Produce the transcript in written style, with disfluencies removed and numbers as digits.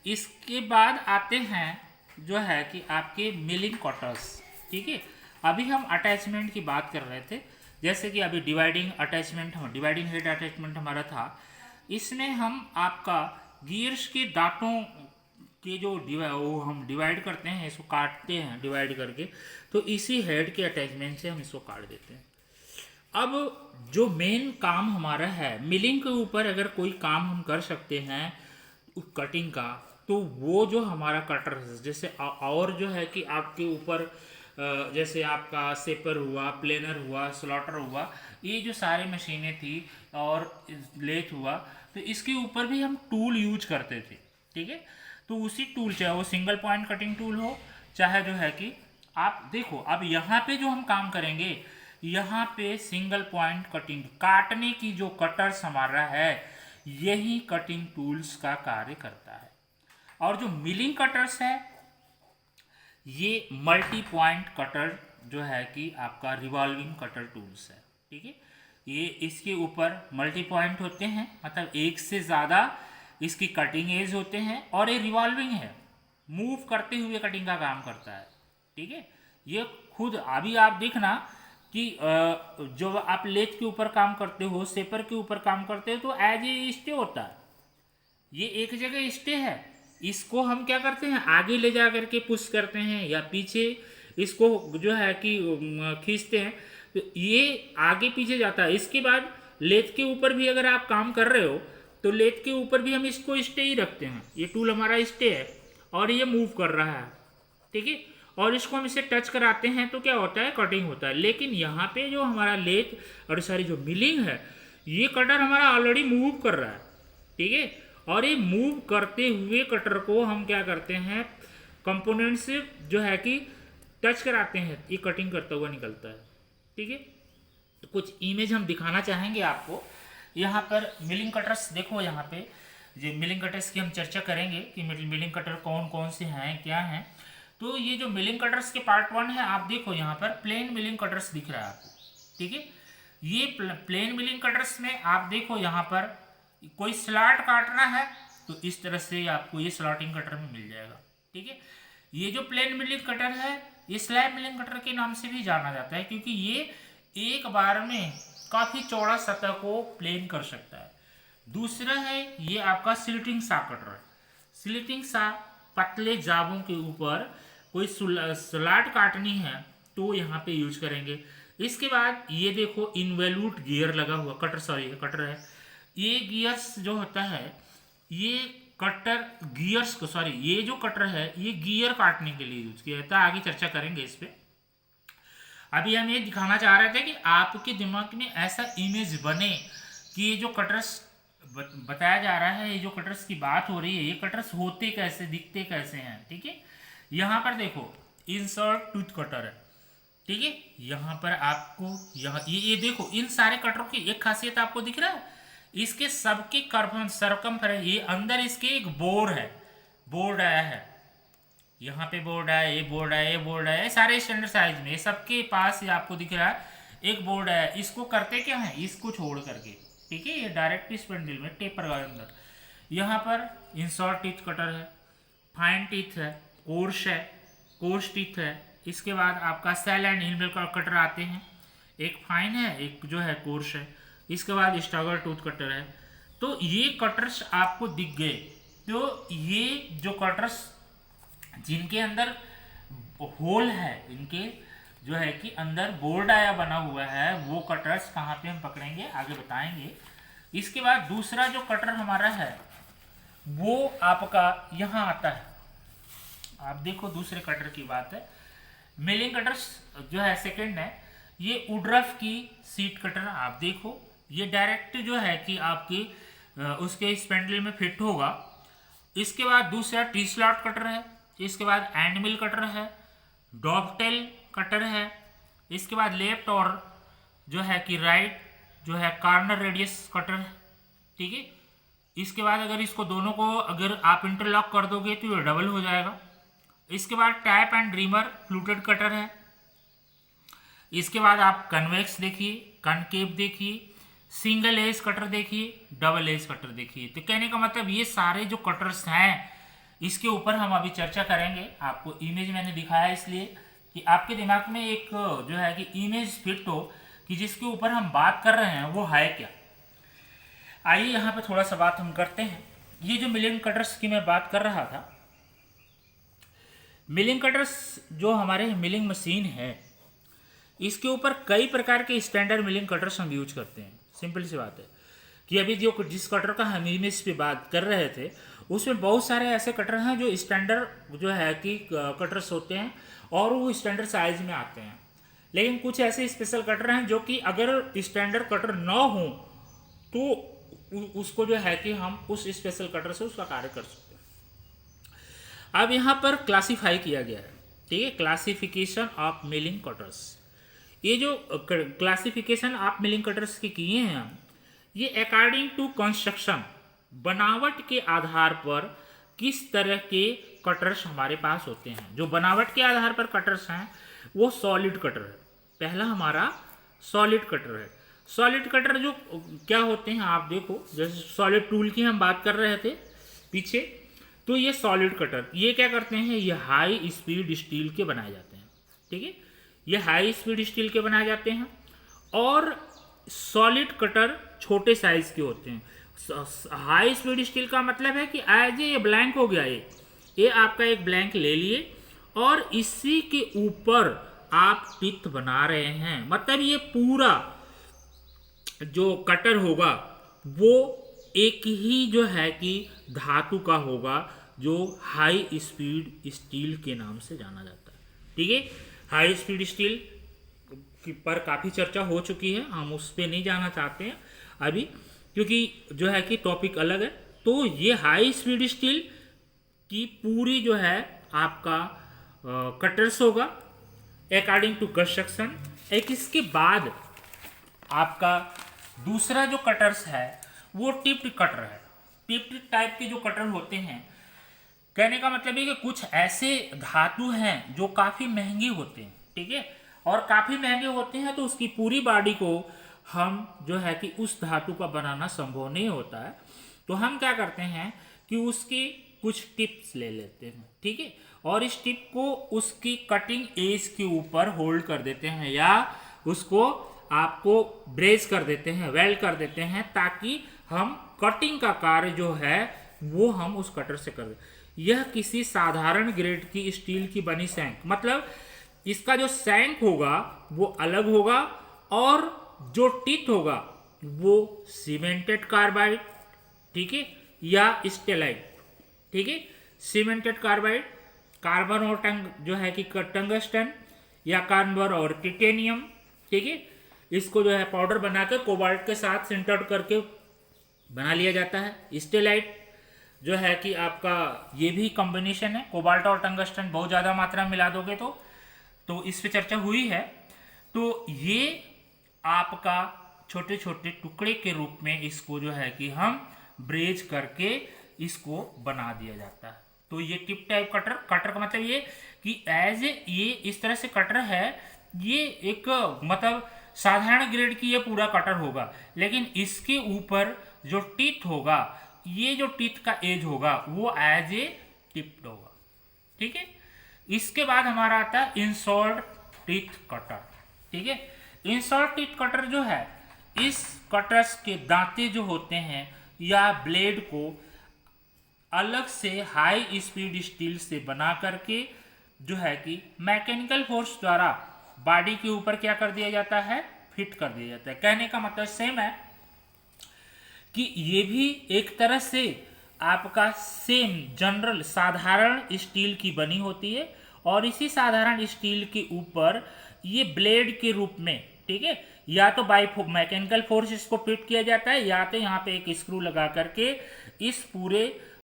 इसके बाद आते हैं जो है कि आपके मिलिंग कटर्स। ठीक है, अभी हम अटैचमेंट की बात कर रहे थे, जैसे कि अभी डिवाइडिंग अटैचमेंट, हम डिवाइडिंग हेड अटैचमेंट हमारा था। इसमें हम आपका गियर्स के दांतों के जो वो हम डिवाइड करते हैं, इसको काटते हैं डिवाइड करके, तो इसी हेड के अटैचमेंट से हम इसको काट देते हैं। अब जो मेन काम हमारा है मिलिंग के ऊपर, अगर कोई काम हम कर सकते हैं कटिंग का, तो वो जो हमारा कटर है, जैसे और जो है कि आपके ऊपर जैसे आपका सेपर हुआ, प्लेनर हुआ, स्लॉटर हुआ, ये जो सारी मशीनें थी और लेथ हुआ, तो इसके ऊपर भी हम टूल यूज करते थे। ठीक है, तो उसी टूल, चाहे वो सिंगल पॉइंट कटिंग टूल हो, चाहे जो है कि आप देखो अब यहाँ पे जो हम काम करेंगे, यहाँ पे सिंगल पॉइंट कटिंग काटने की जो कटर्स हमारा है, यही कटिंग टूल्स का कार्य करता है। और जो मिलिंग कटर्स है, ये मल्टी पॉइंट कटर जो है कि आपका रिवॉल्विंग कटर टूल्स है। ठीक है, ये इसके ऊपर मल्टी पॉइंट होते हैं, मतलब एक से ज़्यादा इसकी कटिंग एज होते हैं, और ये रिवॉल्विंग है, मूव करते हुए कटिंग का काम करता है। ठीक है, ये खुद अभी आप देखना कि जो आप लेथ के ऊपर काम करते हो, सेपर के ऊपर काम करते हो, तो एज ए स्टे होता है, ये एक जगह स्टे है। इसको हम क्या करते हैं, आगे ले जा करके पुश करते हैं या पीछे इसको जो है कि खींचते हैं, तो ये आगे पीछे जाता है। इसके बाद लेथ के ऊपर भी अगर आप काम कर रहे हो, तो लेथ के ऊपर भी हम इसको स्टे ही रखते हैं, ये टूल हमारा स्टे है और ये मूव कर रहा है। ठीक है, और इसको हम इसे टच कराते हैं तो क्या होता है, कटिंग होता है। लेकिन यहाँ पे जो हमारा लेथ और सारी जो मिलिंग है, ये कटर हमारा ऑलरेडी मूव कर रहा है। ठीक है, और ये मूव करते हुए कटर को हम क्या करते हैं, कंपोनेंट से जो है कि टच कराते हैं, ये कटिंग करता हुआ निकलता है। ठीक है, तो कुछ इमेज हम दिखाना चाहेंगे आपको। यहाँ पर मिलिंग कटर्स देखो, यहाँ पे ये मिलिंग कटर्स की हम चर्चा करेंगे कि मिलिंग कटर कौन कौन से हैं, क्या हैं। तो ये जो मिलिंग कटर्स के पार्ट 1 है, आप देखो यहाँ पर प्लेन मिलिंग कटर्स दिख रहा है आपको। ठीक है, ये प्लेन मिलिंग कटर्स में आप देखो यहाँ पर कोई स्लॉट काटना है, तो इस तरह से आपको ये स्लॉटिंग कटर में मिल जाएगा। ठीक है, ये जो प्लेन मिलिंग कटर है, ये स्लैब मिलिंग कटर के नाम से भी जाना जाता है, क्योंकि ये एक बार में काफी चौड़ा सतह को प्लेन कर सकता है। दूसरा है ये आपका स्लिटिंग सा कटर। स्लिटिंग सा पतले जाबों के ऊपर कोई स्लॉट काटनी है तो यहाँ पे यूज करेंगे। इसके बाद ये देखो इनवैल्यूट गियर लगा हुआ कटर, सॉरी कटर है, ये गियर्स जो होता है, ये कटर गियर्स को, सॉरी ये जो कटर है ये गियर काटने के लिए यूज किया जाता है। आगे चर्चा करेंगे इस पे। अभी हम ये दिखाना चाह रहे थे कि आपके दिमाग में ऐसा इमेज बने कि ये जो कटर्स बताया जा रहा है, ये जो कटर्स की बात हो रही है, ये कटर्स होते कैसे, दिखते कैसे हैं। ठीक है, यहाँ पर देखो इंसर्ट टूथ कटर है। ठीक है, यहाँ पर आपको यहाँ ये देखो, इन सारे कटरों की एक खासियत आपको दिख रहा है, इसके सबके सरकमफ्रेंस, ये अंदर इसके एक बोर्ड है, बोर्ड आया है, यहाँ पे बोर्ड आया, ये बोर्ड आया, ये बोर्ड आया, सारे स्टैंडर्ड साइज में सबके पास ये आपको दिख रहा है एक बोर्ड आया। इसको करते क्या है, इसको छोड़ करके, ठीक है, ये डायरेक्ट स्पेंडल में टेपर का अंदर, यहाँ पर इंसर्ट टीथ कटर है, फाइन टीथ है, कोर्स है, कोर्स टीथ है। इसके बाद आपका सेल एंड हिल का कटर आते हैं, एक फाइन है, एक जो है कोर्स है। इसके बाद स्ट्रगल टूथ कटर है। तो ये कटर्स आपको दिख गए। तो ये जो कटर्स जिनके अंदर होल है, इनके जो है कि अंदर बोर्ड आया बना हुआ है, वो कटर्स कहाँ पे हम पकड़ेंगे आगे बताएंगे। इसके बाद दूसरा जो कटर हमारा है वो आपका यहाँ आता है। आप देखो दूसरे कटर की बात है, मिलिंग कटर्स जो है सेकंड है, ये वुडरफ की सीट कटर। आप देखो ये डायरेक्ट जो है कि आपकी उसके स्पेंडल में फिट होगा। इसके बाद दूसरा टी स्लॉट कटर है, इसके बाद एंड मिल कटर है, डॉगटेल कटर है, इसके बाद लेफ्ट और जो है कि राइट जो है कॉर्नर रेडियस कटर है। ठीक है, इसके बाद अगर इसको दोनों को अगर आप इंटरलॉक कर दोगे तो ये डबल हो जाएगा। इसके बाद tap and dreamer fluted cutter है। इसके बाद आप कन्वेक्स देखिए, कनकेव देखिए, सिंगल एज कटर देखिए, डबल एज कटर देखिए। तो कहने का मतलब ये सारे जो कटर्स हैं इसके ऊपर हम अभी चर्चा करेंगे। आपको इमेज मैंने दिखाया इसलिए कि आपके दिमाग में एक जो है कि इमेज फिट हो कि जिसके ऊपर हम बात कर रहे हैं वो है क्या। आइए यहाँ पे थोड़ा सा बात हम करते हैं। ये जो मिलिंग कटर्स की मैं बात कर रहा था, मिलिंग कटर्स जो हमारे मिलिंग मशीन है, इसके ऊपर कई प्रकार के स्टैंडर्ड मिलिंग कटर्स हम यूज करते हैं। सिंपल सी बात है कि अभी जो जिस कटर का हम इमेज पे बात कर रहे थे उसमें बहुत सारे ऐसे कटर हैं जो स्टैंडर्ड जो है कि कटर्स होते हैं और वो स्टैंडर्ड साइज में आते हैं। लेकिन कुछ ऐसे स्पेशल कटर हैं जो कि अगर स्टैंडर्ड कटर ना हो तो उसको जो है कि हम उस स्पेशल कटर से उसका कार्य कर सकते हैं। अब यहाँ पर क्लासीफाई किया गया है, ठीक है, क्लासिफिकेशन ऑफ मिलिंग कटर्स। ये जो क्लासिफिकेशन ऑफ मिलिंग कटर्स के किए हैं हम, ये अकॉर्डिंग टू कंस्ट्रक्शन, बनावट के आधार पर किस तरह के कटर्स हमारे पास होते हैं। जो बनावट के आधार पर कटर्स हैं वो सॉलिड कटर है। पहला हमारा सॉलिड कटर है। सॉलिड कटर जो क्या होते हैं आप देखो, जैसे सॉलिड टूल की हम बात कर रहे थे पीछे, तो ये सॉलिड कटर ये क्या करते हैं, ये हाई स्पीड स्टील के बनाए जाते हैं, ठीक है, ये हाई स्पीड स्टील के बनाए जाते हैं। और सॉलिड कटर छोटे साइज के होते हैं। हाई स्पीड स्टील का मतलब है कि आज ये ब्लैंक हो गया, ये आपका एक ब्लैंक ले लिए और इसी के ऊपर आप टिथ बना रहे हैं। मतलब ये पूरा जो कटर होगा वो एक ही जो है कि धातु का होगा जो हाई स्पीड स्टील के नाम से जाना जाता है, ठीक है। हाई स्पीड स्टील पर काफ़ी चर्चा हो चुकी है, हम उस पर नहीं जाना चाहते हैं अभी क्योंकि जो है कि टॉपिक अलग है। तो ये हाई स्पीड स्टील की पूरी जो है आपका कटर्स होगा अकॉर्डिंग टू कंस्ट्रक्शन। एक इसके बाद आपका दूसरा जो कटर्स है वो टिप्ड कटर है। टिप्ड टाइप के जो कटर होते हैं, कहने का मतलब है कि कुछ ऐसे धातु हैं जो काफ़ी महंगे होते हैं, ठीक है, और काफ़ी महंगे होते हैं तो उसकी पूरी बॉडी को हम जो है कि उस धातु का बनाना संभव नहीं होता है। तो हम क्या करते हैं कि उसकी कुछ टिप्स ले लेते हैं, ठीक है, और इस टिप को उसकी कटिंग एज के ऊपर होल्ड कर देते हैं या उसको आपको ब्रेस कर देते हैं, वेल्ड कर देते हैं, ताकि हम कटिंग का कार्य जो है वो हम उस कटर से कर दें। यह किसी साधारण ग्रेड की स्टील की बनी सैंक, मतलब इसका जो सैंक होगा वो अलग होगा और जो टिथ होगा वो सीमेंटेड कार्बाइड, ठीक है, या स्टेलाइट, ठीक है, सीमेंटेड कार्बाइड, कार्बन और जो है कि टंगस्टन या कार्बन और टिटेनियम, ठीक है, इसको जो है पाउडर बनाकर कोबाल्ट के साथ सिंटर्ड करके बना लिया जाता है। स्टेलाइट जो है कि आपका ये भी कॉम्बिनेशन है, कोबाल्ट और टंगस्टन बहुत ज़्यादा मात्रा में मिला दोगे तो इस पे चर्चा हुई है। तो ये आपका छोटे छोटे टुकड़े के रूप में इसको जो है कि हम ब्रेज करके इसको बना दिया जाता है। तो ये टिप टाइप कटर का मतलब ये कि ये इस तरह से कटर है, ये एक मतलब साधारण ग्रेड की ये पूरा कटर होगा, लेकिन इसके ऊपर जो टीथ होगा, ये जो टीथ का एज होगा वो एज ए टिप्ड होगा, ठीक है। इसके बाद हमारा आता है इंसॉल्ट टीथ कटर, ठीक है। इंसॉल्ट टीथ कटर जो है, इस कटर्स के दांते जो होते हैं या ब्लेड को अलग से हाई स्पीड स्टील से बना करके जो है कि मैकेनिकल फोर्स द्वारा बॉडी के ऊपर क्या कर दिया जाता है, फिट कर दिया जाता है। कहने का मतलब सेम है कि ये भी एक तरह से आपका सेम जनरल साधारण स्टील की बनी होती है और इसी साधारण स्टील के ऊपर ये ब्लेड के रूप में, ठीक है, या तो बाई मैकेनिकल फोर्स इसको फिट किया जाता है या तो यहाँ पे एक स्क्रू लगा करके इस पूरे